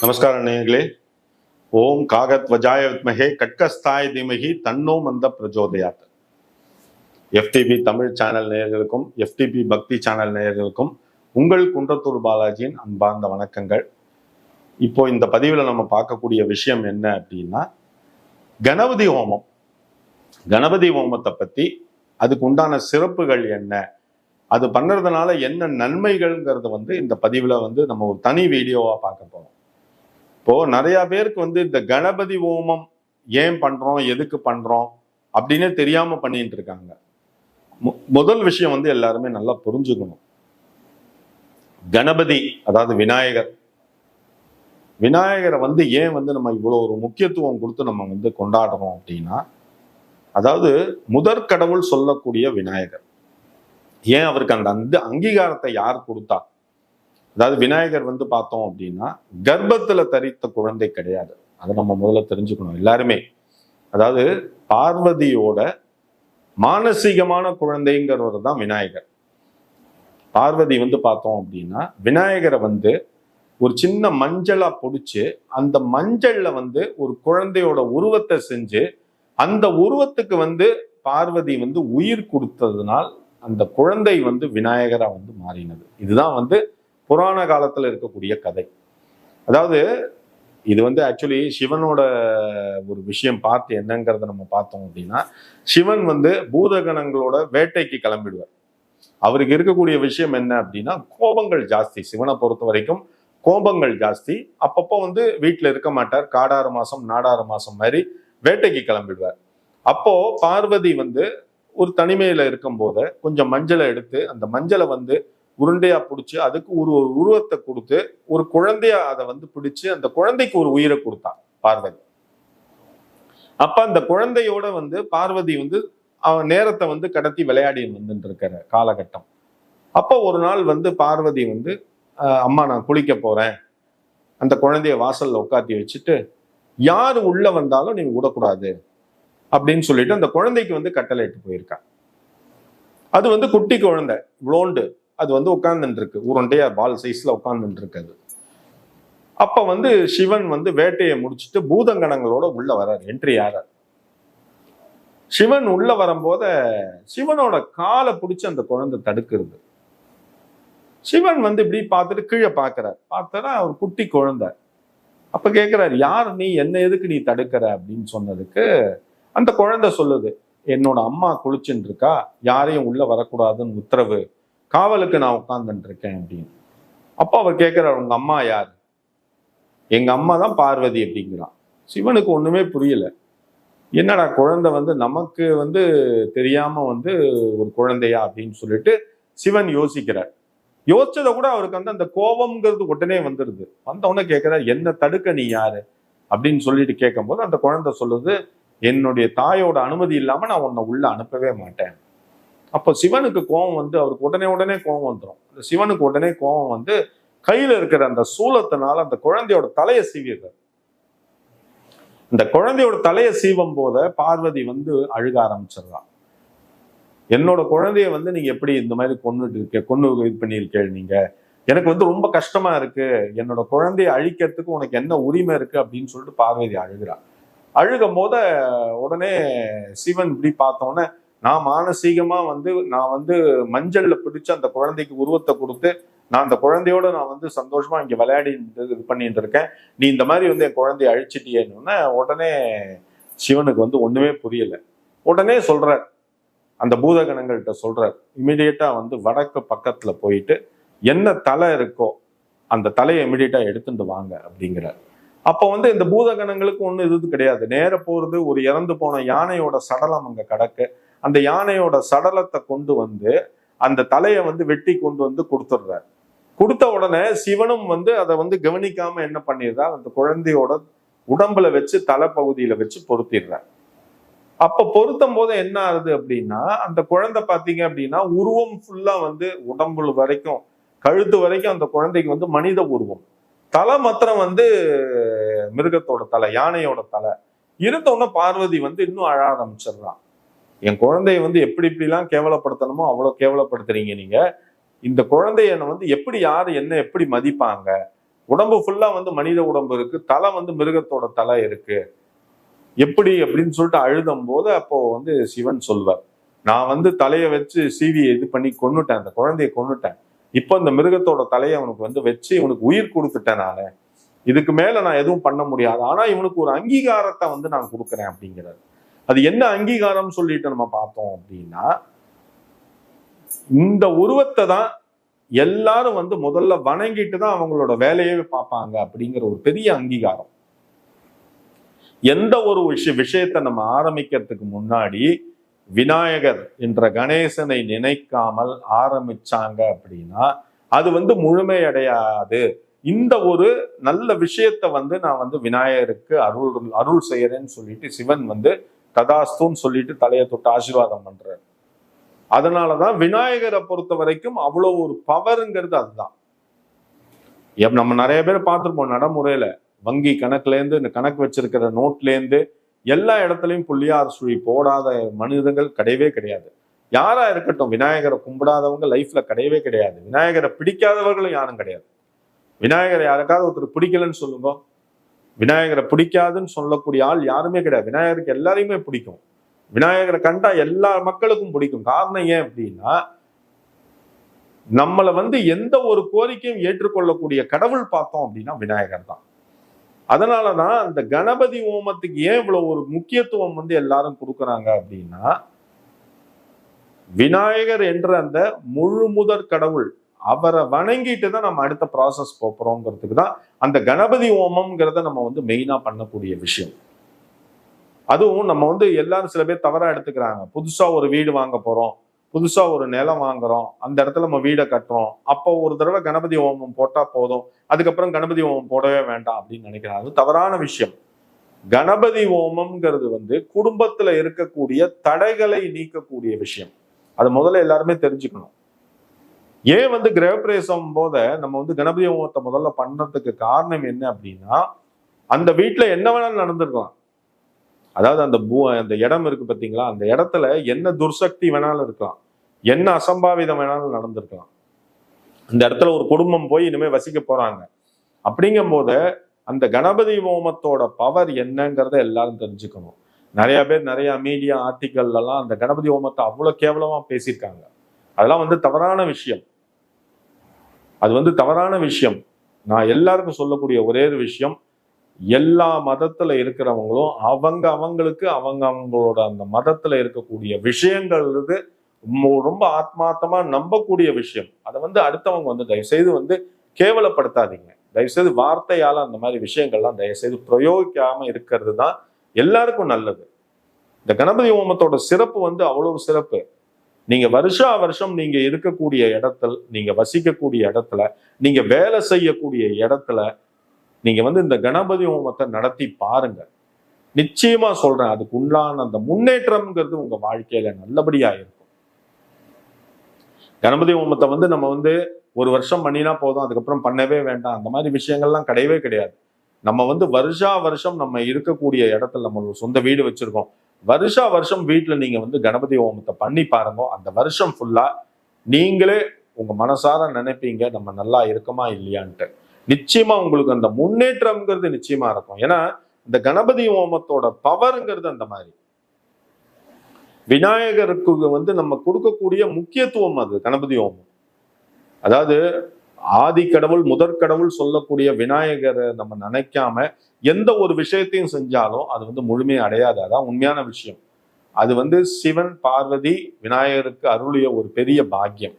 நமஸ்காரம் நேயர்களே. ஓம் காகத் வஜாய வித்மஹே கட்கஸ்தாய் தீமஹி தன்னோ மந்த பிரஜோதயாத். எஃப்டிபி தமிழ் சேனல் நேயர்களுக்கும் எஃப்டிபி பக்தி சேனல் நேயர்களுக்கும் உங்கள் குன்றத்தூர் பாலாஜியின் அன்பார்ந்த வணக்கங்கள். இப்போ இந்த பதிவில் நம்ம பார்க்கக்கூடிய விஷயம் என்ன அப்படின்னா, கணபதி ஹோமம். கணபதி ஹோமத்தை பற்றி, அதுக்கு உண்டான சிறப்புகள் என்ன, அது பண்ணுறதுனால என்ன நன்மைகள்ங்கிறது இந்த பதிவில் நம்ம ஒரு தனி வீடியோவாக பார்க்க போகிறோம். இப்போ நிறைய பேருக்கு இந்த கணபதி ஹோமம் ஏன் பண்றோம், எதுக்கு பண்றோம் அப்படின்னு தெரியாம பண்ணிட்டு இருக்காங்க. முதல் விஷயம் எல்லாருமே நல்லா புரிஞ்சுக்கணும். கணபதி அதாவது விநாயகர், விநாயகரை ஏன் நம்ம இவ்வளவு ஒரு முக்கியத்துவம் கொடுத்து நம்ம கொண்டாடுறோம் அப்படின்னா, அதாவது முதற் கடவுள் சொல்லக்கூடிய விநாயகர். ஏன் அவருக்கு அந்த அங்கீகாரத்தை யார் கொடுத்தா? அதாவது விநாயகர் பார்த்தோம் அப்படின்னா கர்ப்பத்துல தரித்த குழந்தை கிடையாது. அதை நம்ம முதல்ல தெரிஞ்சுக்கணும் எல்லாருமே. அதாவது பார்வதியோட மானசீகமான குழந்தைங்கிறவர் தான் விநாயகர். பார்வதி பார்த்தோம் அப்படின்னா விநாயகரை ஒரு சின்ன மஞ்சளா பொடிச்சு அந்த மஞ்சள்ல ஒரு குழந்தையோட உருவத்தை செஞ்சு அந்த உருவத்துக்கு பார்வதி உயிர் கொடுத்ததுனால் அந்த குழந்தை விநாயகரா மாறினது. இதுதான் புராண காலத்துல இருக்கக்கூடிய கதை. அதாவது இது ஆக்சுவலி சிவனோட ஒரு விஷயம் பார்த்து என்னங்கிறத நம்ம பார்த்தோம் அப்படின்னா, சிவன் பூதகணங்களோட வேட்டைக்கு கிளம்பிடுவார். அவருக்கு இருக்கக்கூடிய விஷயம் என்ன அப்படின்னா, கோபங்கள் ஜாஸ்தி. சிவனை பொறுத்த வரைக்கும் கோபங்கள் ஜாஸ்தி. அப்பப்போ வீட்டுல இருக்க மாட்டார். காடாறு மாசம் நாடாறு மாசம் மாதிரி வேட்டைக்கு கிளம்பிடுவார். அப்போ பார்வதி ஒரு தனிமையில இருக்கும் போது கொஞ்சம் மஞ்சளை எடுத்து அந்த மஞ்சளை உருண்டையா பிடிச்சு அதுக்கு ஒரு உருவத்தை கொடுத்து ஒரு குழந்தையா அதை பிடிச்சு அந்த குழந்தைக்கு ஒரு உயிரை கொடுத்தான் பார்வதி. அப்ப அந்த குழந்தையோட பார்வதி அவன் நேரத்தை கடத்தி விளையாடி இருக்கிற காலகட்டம். அப்போ ஒரு நாள் பார்வதி அம்மா நான் குளிக்க போறேன், அந்த குழந்தைய வாசல்ல உட்காத்தி வச்சுட்டு யாரு உள்ள வந்தாலும் நீங்க விடக்கூடாது அப்படின்னு சொல்லிட்டு அந்த குழந்தைக்கு கட்டளை இட்டு போயிருக்கா. அது குட்டி குழந்தை இவ்வளோண்டு அது உட்கார்ந்துட்டு இருக்கு, உருண்டையா பால் சைஸ்ல உட்கார்ந்துட்டு இருக்கு. அப்ப சிவன் வேட்டையை முடிச்சுட்டு பூதங்கணங்களோட உள்ள வர்றாரு, என்ட்ரி ஆறார். சிவன் உள்ள வரும்போத சிவனோட காலை பிடிச்சு அந்த குழந்தை தடுக்கிறது. சிவன் இப்படி பார்த்துட்டு கீழே பாக்குறாரு. பார்த்தா அவர் குட்டி குழந்தை. அப்ப கேட்கிறாரு, யார் நீ, என்ன எதுக்கு நீ தடுக்கிற அப்படின்னு சொன்னதுக்கு அந்த குழந்தை சொல்லுது, என்னோட அம்மா குளிச்சுட்டு இருக்கா, யாரையும் உள்ள வரக்கூடாதுன்னு உத்தரவு, காவலுக்கு நான் உட்கார்ந்துட்டு இருக்கேன் அப்படின்னு. அப்போ அவர் கேட்கிறார், உங்க அம்மா யார்? எங்க அம்மா தான் பார்வதி அப்படிங்கிறான். சிவனுக்கு ஒண்ணுமே புரியல. என்னடா குழந்தை நமக்கு தெரியாம ஒரு குழந்தையா அப்படின்னு சொல்லிட்டு சிவன் யோசிக்கிறார். யோசிச்சதை கூட அவருக்கு அந்த கோபம்ங்கிறது உடனே வந்துருது. வந்த உடனே கேட்கிறார், என்ன தடுக்க நீ யாரு அப்படின்னு சொல்லிட்டு கேட்கும் போது அந்த குழந்தை சொல்லுது, என்னுடைய தாயோட அனுமதி இல்லாம நான் உன்னை உள்ள அனுப்பவே மாட்டேன். அப்போ சிவனுக்கு கோபம் அவருக்கு உடனே கோபம் வந்துடும். அந்த சிவனுக்கு உடனே கோபம் கையில இருக்கிற அந்த சூலத்தினால அந்த குழந்தையோட தலையை சீவிடுறார். இந்த குழந்தையோட தலையை சீவும் போத பார்வதி அழுக ஆரம்பிச்சிடறான். என்னோட குழந்தைய நீங்க எப்படி இந்த மாதிரி கொண்டு இது பண்ணியிருக்கேள் நீங்க, எனக்கு ரொம்ப கஷ்டமா இருக்கு, என்னோட குழந்தைய அழிக்கிறதுக்கு உனக்கு என்ன உரிமை இருக்கு அப்படின்னு சொல்லிட்டு பார்வதி அழுகிறான். அழுகும் போத உடனே சிவன் இப்படி பார்த்தோன்னே, நான் மானசீகமா நான் மஞ்சள்ல பிடிச்சு அந்த குழந்தைக்கு உருவத்தை கொடுத்து நான் அந்த குழந்தையோட நான் சந்தோஷமா இங்க விளையாடி இது பண்ணிட்டு இருக்கேன், நீ இந்த மாதிரி என் குழந்தைய அழிச்சிட்டியேன்னு உடனே சிவனுக்கு ஒண்ணுமே புரியல. உடனே சொல்றார், அந்த பூதகணங்கள்கிட்ட சொல்றார், இமிடியேட்டா வடக்கு பக்கத்துல போயிட்டு என்ன தலை இருக்கோ அந்த தலையை இமிடியேட்டா எடுத்துட்டு வாங்க அப்படிங்கிறார். அப்போ இந்த பூதகணங்களுக்கு ஒண்ணு இது கிடையாது. நேர போறது ஒரு இறந்து போன யானையோட சடலம் அங்க கிடக்கு. அந்த யானையோட சடலத்தை கொண்டு அந்த தலையை வெட்டி கொண்டு கொடுத்துடுறார். கொடுத்த உடனே சிவனும் அதை கவனிக்காம என்ன பண்ணிடுறார், அந்த குழந்தையோட உடம்புல வச்சு தலைப்பகுதியில வச்சு பொருத்திடுறார். அப்ப பொருத்தும் போது என்ன ஆகுது அப்படின்னா, அந்த குழந்தை பாத்தீங்க அப்படின்னா உருவம் ஃபுல்லா உடம்புல வரைக்கும் கழுத்து வரைக்கும் அந்த குழந்தைக்கு மனித உருவம், தலை மாத்திரம் மிருகத்தோட தலை, யானையோட தலை இருந்தோன்னா பார்வதி இன்னும் அழ ஆரம்பிச்சிடுறான். என் குழந்தைய எப்படி இப்படிலாம் கேவலப்படுத்தணுமோ அவ்வளவு கேவலப்படுத்துறீங்க நீங்க. இந்த குழந்தைய எப்படி யாரு என்ன எப்படி மதிப்பாங்க, உடம்பு ஃபுல்லா வந்து மனித உடம்பு இருக்கு, தலை வந்து மிருகத்தோட தலை இருக்கு, எப்படி அப்படின்னு சொல்லிட்டு அழுதும் போது அப்போ வந்து சிவன் சொல்வார், நான் வந்து தலையை வச்சு சீவி இது பண்ணி கொன்னுட்டேன், அந்த குழந்தைய கொன்னுட்டேன், இப்போ இந்த மிருகத்தோட தலையை அவனுக்கு வந்து வச்சு இவனுக்கு உயிர் கொடுத்துட்டேன் நானு, இதுக்கு மேல நான் எதுவும் பண்ண முடியாது, ஆனா இவனுக்கு ஒரு அங்கீகாரத்தை வந்து நான் கொடுக்குறேன் அப்படிங்கிறார். அது என்ன அங்கீகாரம் சொல்லிட்டு நம்ம பார்த்தோம் அப்படின்னா, இந்த உருவத்தை தான் எல்லாரும் வந்து முதல்ல வணங்கிட்டு தான் அவங்களோட வேலையே பார்ப்பாங்க அப்படிங்கிற ஒரு பெரிய அங்கீகாரம். எந்த ஒரு விஷயத்தை நம்ம ஆரம்பிக்கிறதுக்கு முன்னாடி விநாயகர் என்ற கணேசனை நினைக்காமல் ஆரம்பிச்சாங்க அப்படின்னா அது வந்து முழுமையடையாது. இந்த ஒரு நல்ல விஷயத்த வந்து நான் வந்து விநாயகருக்கு அருள் செய்யறேன்னு சொல்லிட்டு சிவன் வந்து ததாஸ்துன்னு சொல்லிட்டு தலையை தொட்டு ஆசீர்வாதம் பண்றாரு. அதனாலதான் விநாயகரை பொறுத்த வரைக்கும் அவ்வளவு ஒரு பவருங்கிறது அதுதான். நம்ம நிறைய பேர் பார்த்துருப்போம் நடைமுறையில, வங்கி கணக்குல இருந்து இந்த கணக்கு வச்சிருக்கிற நோட்ல இருந்து எல்லா இடத்துலயும் புள்ளியார் சுழி போடாத மனிதர்கள் கிடையவே கிடையாது. யாரா இருக்கட்டும், விநாயகரை கும்பிடாதவங்க லைஃப்ல கிடையவே கிடையாது. விநாயகரை பிடிக்காதவர்களும் யாரும் கிடையாது. விநாயகரை யாருக்காவது ஒருத்தர் பிடிக்கலன்னு சொல்லுங்க, விநாயகரை பிடிக்காதுன்னு சொல்லக்கூடிய ஆள் யாருமே கிடையாது. விநாயகருக்கு எல்லாரையுமே பிடிக்கும். விநாயகரை கண்டா எல்லா மக்களுக்கும் பிடிக்கும். காரணம் ஏன் அப்படின்னா, நம்மளை வந்து எந்த ஒரு கோரிக்கையும் ஏற்றுக்கொள்ளக்கூடிய கடவுள் பார்த்தோம் அப்படின்னா விநாயகர் தான். அதனாலதான் அந்த கணபதி ஹோமத்துக்கு ஏன் இவ்வளவு ஒரு முக்கியத்துவம் வந்து எல்லாரும் கொடுக்குறாங்க அப்படின்னா, விநாயகர் என்ற அந்த முழு முதற் கடவுள், அவரை வணங்கிட்டு தான் நம்ம அடுத்த ப்ராசஸ் போறோங்கிறதுக்கு தான் அந்த கணபதி ஹோமம்ங்கிறத நம்ம வந்து மெயினா பண்ணக்கூடிய விஷயம். அதுவும் நம்ம வந்து எல்லாரும் சில பேர் தவறா எடுத்துக்கிறாங்க. புதுசா ஒரு வீடு வாங்க போறோம், புதுசா ஒரு நிலம் வாங்குறோம், அந்த இடத்துல நம்ம வீடை கட்டுறோம், அப்போ ஒரு தடவை கணபதி ஹோமம் போட்டா போதும், அதுக்கப்புறம் கணபதி ஹோமம் போடவே வேண்டாம் அப்படின்னு நினைக்கிறாங்க. அது தவறான விஷயம். கணபதி ஹோமம்ங்கிறது வந்து குடும்பத்துல இருக்கக்கூடிய தடைகளை நீக்கக்கூடிய விஷயம். அது முதல்ல எல்லாருமே தெரிஞ்சுக்கணும். ஏன் வந்து கிரகப்பிரவேசம் போத நம்ம வந்து கணபதி ஹோமத்தை முதல்ல பண்றதுக்கு காரணம் என்ன அப்படின்னா, அந்த வீட்டுல என்ன வேணாலும் நடந்திருக்கலாம். அதாவது அந்த இடம் இருக்கு பார்த்தீங்களா, அந்த இடத்துல என்ன துர்சக்தி வேணாலும் இருக்கலாம், என்ன அசம்பாவிதம் வேணாலும் நடந்திருக்கலாம். அந்த இடத்துல ஒரு குடும்பம் போய் இனிமே வசிக்க போறாங்க. அப்படிங்கும் போது அந்த கணபதி ஹோமத்தோட பவர் என்னங்கிறத எல்லாரும் தெரிஞ்சுக்கணும். நிறைய பேர் நிறைய மீடியா ஆர்டிக்கல் எல்லாம் அந்த கணபதி ஹோமத்தை அவ்வளவு கேவலமா பேசியிருக்காங்க. அதெல்லாம் வந்து தவறான விஷயம். அது வந்து தவறான விஷயம். நான் எல்லாருக்கும் சொல்லக்கூடிய ஒரே ஒரு விஷயம், எல்லா மதத்துல இருக்கிறவங்களும் அவங்களுக்கு அவங்களோட அந்த மதத்துல இருக்கக்கூடிய விஷயங்கள் ரொம்ப ஆத்மார்த்தமா நம்பக்கூடிய விஷயம். அதை வந்து அடுத்தவங்க வந்து தயவுசெய்து வந்து கேவலப்படுத்தாதீங்க. தயவுசெய்து வார்த்தையால அந்த மாதிரி விஷயங்கள்லாம் தயவுசெய்து பிரயோகிக்காம இருக்கிறது தான் எல்லாருக்கும் நல்லது. இந்த கணபதி ஹோமத்தோட சிறப்பு வந்து அவ்வளவு சிறப்பு. நீங்க வருஷா வருஷம் நீங்க இருக்கக்கூடிய இடத்துல, நீங்க வசிக்கக்கூடிய இடத்துல, நீங்க வேலை செய்யக்கூடிய இடத்துல நீங்க வந்து இந்த கணபதி ஹோமத்தை நடத்தி பாருங்க. நிச்சயமா சொல்றேன், அதுக்கு உண்டான அந்த முன்னேற்றம்ங்கிறது உங்க வாழ்க்கையில நல்லபடியா இருக்கும். கணபதி ஹோமத்தை வந்து நம்ம வந்து ஒரு வருஷம் பண்ணினா போதும், அதுக்கப்புறம் பண்ணவே வேண்டாம், அந்த மாதிரி விஷயங்கள்லாம் கிடையவே கிடையாது. நம்ம வந்து வருஷா வருஷம் நம்ம இருக்கக்கூடிய இடத்துல, நம்ம சொந்த வீடு வச்சிருக்கோம், வருஷா வருஷம் வீட்டுல நீங்க வந்து கணபதி ஹோமத்தை பண்ணி பாருங்க. அந்த வருஷம் ஃபுல்லா நீங்களே உங்க மனசார நினைப்பீங்க நம்ம நல்லா இருக்கமா இல்லையான்ட்டு. நிச்சயமா உங்களுக்கு அந்த முன்னேற்றம்ங்கிறது நிச்சயமா இருக்கும். ஏன்னா இந்த கணபதி ஹோமத்தோட பவர்ங்கிறது அந்த மாதிரி. விநாயகருக்கு வந்து நம்ம கொடுக்கக்கூடிய முக்கியத்துவம் அது கணபதி ஹோமம். அதாவது ஆதி கடவுள் முதற் கடவுள் சொல்லக்கூடிய விநாயகரை நம்ம நினைக்காம எந்த ஒரு விஷயத்தையும் செஞ்சாலும் அது வந்து முழுமையை அடையாது. அதான் உண்மையான விஷயம். அது வந்து சிவன் பார்வதி விநாயகருக்கு அருளிய ஒரு பெரிய பாக்கியம்.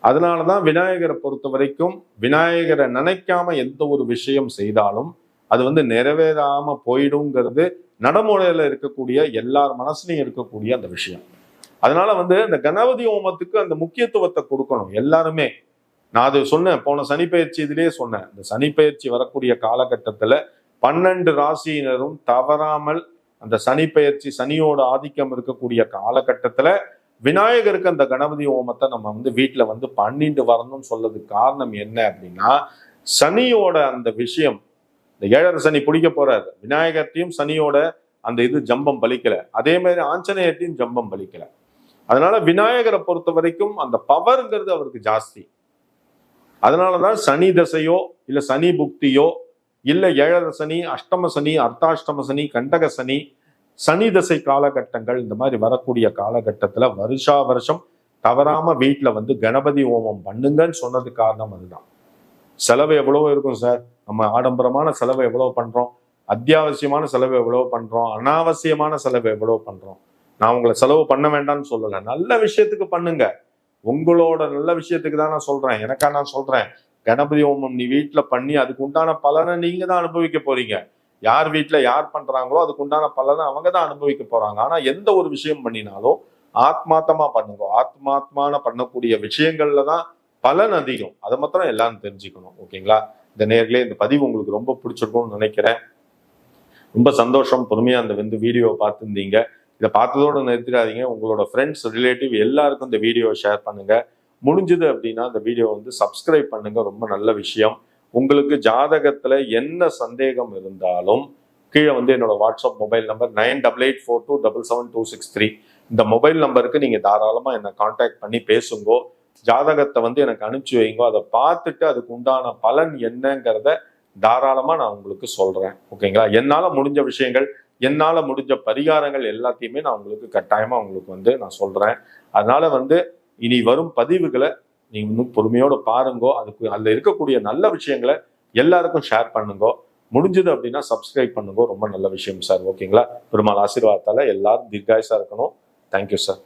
அதனாலதான் விநாயகரை பொறுத்த வரைக்கும் விநாயகரை நினைக்காம எந்த ஒரு விஷயம் செய்தாலும் அது வந்து நிறைவேறாம போயிடுங்கிறது நடைமுறையில இருக்கக்கூடிய எல்லார் மனசுலையும் இருக்கக்கூடிய அந்த விஷயம். அதனால வந்து இந்த கணபதி ஹோமத்துக்கு அந்த முக்கியத்துவத்தை கொடுக்கணும் எல்லாருமே. நான் அது சொன்னேன் போன சனிப்பெயர்ச்சி இதுலயே சொன்னேன். இந்த சனிப்பெயர்ச்சி வரக்கூடிய காலகட்டத்துல 12 ராசியினரும் தவறாமல் அந்த சனிப்பெயர்ச்சி, சனியோட ஆதிக்கம் இருக்கக்கூடிய காலகட்டத்துல விநாயகருக்கு அந்த கணபதி ஹோமத்தை நம்ம வந்து வீட்டுல வந்து பண்ணிட்டு வரணும்னு சொல்றதுக்கு காரணம் என்ன அப்படின்னா, சனியோட அந்த விஷயம், இந்த 7.5 சனி பிடிக்க போறாரு, விநாயகர்த்தையும் சனியோட அந்த இது ஜம்பம் பலிக்கல, அதே மாதிரி ஆஞ்சநேயர்த்தையும் ஜம்பம் பலிக்கல. அதனால விநாயகரை பொறுத்த வரைக்கும் அந்த பவர்ங்கிறது அவருக்கு ஜாஸ்தி. அதனாலதான் சனி தசையோ இல்ல சனி புக்தியோ இல்ல ஏழரை சனி, அஷ்டம சனி, அர்த்தாஷ்டம சனி, கண்டக சனி, சனி தசை காலகட்டங்கள் இந்த மாதிரி வரக்கூடிய காலகட்டத்துல வருஷா வருஷம் தவறாம வீட்டுல வந்து கணபதி ஹோமம் பண்ணுங்கன்னு சொன்னது காரணம் அதுதான். செலவு எவ்வளவோ இருக்கும் சார். நம்ம ஆடம்பரமான செலவு எவ்வளவு பண்றோம், அத்தியாவசியமான செலவு எவ்வளவு பண்றோம், அனாவசியமான செலவு எவ்வளவு பண்றோம். நான் உங்களை செலவு பண்ண வேண்டாம்னு சொல்லல, நல்ல விஷயத்துக்கு பண்ணுங்க. உங்களோட நல்ல விஷயத்துக்கு தான் நான் சொல்றேன். எனக்கா நான் சொல்றேன், கணபதி ஹோமம் நீ வீட்டுல பண்ணி அதுக்கு உண்டான பலனை நீங்க தான் அனுபவிக்க போறீங்க. யார் வீட்டுல யார் பண்றாங்களோ அதுக்கு உண்டான பலனை அவங்க தான் அனுபவிக்க போறாங்க. ஆனா எந்த ஒரு விஷயம் பண்ணினாலும் ஆத்மாத்தமா பண்ணுங்க. ஆத்மாத்மான பண்ணக்கூடிய விஷயங்கள்ல தான் பலன் அதிகம். அதை மாத்திரம் எல்லாரும் தெரிஞ்சுக்கணும். ஓகேங்களா? இந்த நேர்களே, இந்த பதிவு உங்களுக்கு ரொம்ப பிடிச்சிருக்கும்னு நினைக்கிறேன். ரொம்ப சந்தோஷம். பொறுமையா அந்த வீடியோவை பார்த்துருந்தீங்க. இதை பார்த்ததோடு நிறுத்திடாதீங்க. உங்களோட ஃப்ரெண்ட்ஸ், ரிலேட்டிவ் எல்லாருக்கும் இந்த வீடியோவை ஷேர் பண்ணுங்க. முடிஞ்சது அப்படின்னா இந்த வீடியோ சப்ஸ்கிரைப் பண்ணுங்க. ரொம்ப நல்ல விஷயம். உங்களுக்கு ஜாதகத்துல என்ன சந்தேகம் இருந்தாலும் கீழே என்னோட வாட்ஸ்அப் மொபைல் நம்பர் 9884277263 இந்த மொபைல் நம்பருக்கு நீங்க தாராளமா என்னை கான்டாக்ட் பண்ணி பேசுங்கோ. ஜாதகத்தை எனக்கு அனுப்பிச்சு வைங்கோ. அதை பார்த்துட்டு அதுக்கு உண்டான பலன் என்னங்கிறத தாராளமா நான் உங்களுக்கு சொல்றேன். ஓகேங்களா? என்னால முடிஞ்ச விஷயங்கள், என்னால முடிஞ்ச பரிகாரங்கள் எல்லாத்தையுமே நான் உங்களுக்கு கட்டாயமா உங்களுக்கு நான் சொல்றேன். அதனால இனி வரும் பதிவுகளை நீங்க இன்னும் பொறுமையோட பாருங்கோ. அதுல இருக்கக்கூடிய நல்ல விஷயங்களை எல்லாருக்கும் ஷேர் பண்ணுங்கோ. முடிஞ்சது அப்படின்னா சப்ஸ்கிரைப் பண்ணுங்க. ரொம்ப நல்ல விஷயம் சார். ஓகேங்களா? பெருமாள் ஆசீர்வாதத்தால எல்லாரும் தீர்காயுசா இருக்கணும். Thank you sir.